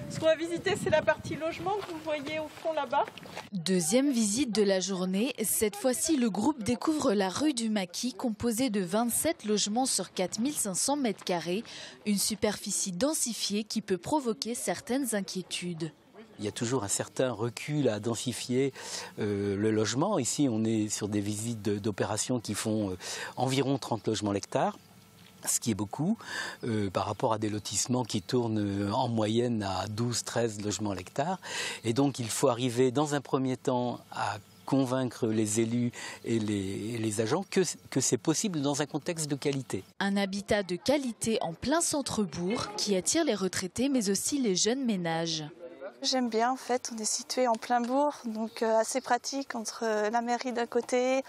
Ce qu'on va visiter, c'est la partie logement que vous voyez au fond là-bas. Deuxième visite de la journée. Cette fois-ci, le groupe découvre la rue du Maquis, composée de 27 logements sur 4500 m², une superficie densifiée qui peut provoquer certaines inquiétudes. Il y a toujours un certain recul à densifier le logement. Ici, on est sur des visites d'opérations qui font environ 30 logements l'hectare, ce qui est beaucoup, par rapport à des lotissements qui tournent en moyenne à 12-13 logements l'hectare. Et donc, il faut arriver dans un premier temps à convaincre les élus et les agents que c'est possible dans un contexte de qualité. Un habitat de qualité en plein centre-bourg qui attire les retraités mais aussi les jeunes ménages. J'aime bien, en fait, on est situé en plein bourg, donc assez pratique entre la mairie d'un côté,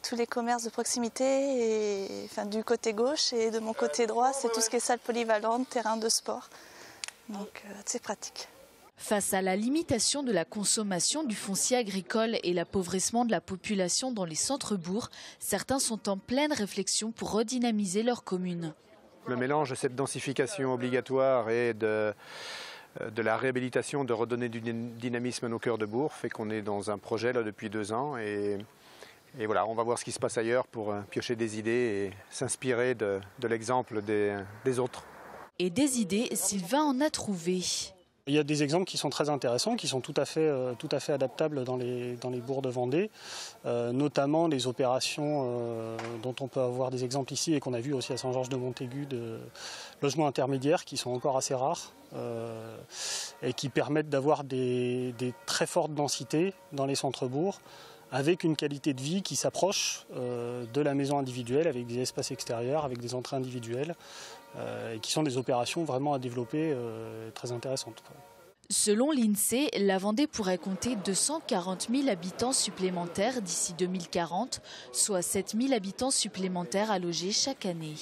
tous les commerces de proximité, et, enfin, du côté gauche, et de mon côté droit, c'est tout ce qui est salle polyvalente, terrain de sport, donc c'est pratique. Face à la limitation de la consommation du foncier agricole et l'appauvrissement de la population dans les centres-bourgs, certains sont en pleine réflexion pour redynamiser leur commune. Le mélange de cette densification obligatoire et de la réhabilitation, de redonner du dynamisme à nos cœurs de bourg, fait qu'on est dans un projet là depuis 2 ans et voilà, on va voir ce qui se passe ailleurs pour piocher des idées et s'inspirer de l'exemple des autres. Et des idées, Sylvain en a trouvé. Il y a des exemples qui sont très intéressants, qui sont tout à fait adaptables dans les bourgs de Vendée, notamment les opérations dont on peut avoir des exemples ici et qu'on a vu aussi à Saint-Georges-de-Montaigu de logements intermédiaires qui sont encore assez rares et qui permettent d'avoir des très fortes densités dans les centres-bourgs avec une qualité de vie qui s'approche de la maison individuelle avec des espaces extérieurs, avec des entrées individuelles. Et qui sont des opérations vraiment à développer très intéressantes. Selon l'INSEE, la Vendée pourrait compter 240 000 habitants supplémentaires d'ici 2040, soit 7 000 habitants supplémentaires à loger chaque année.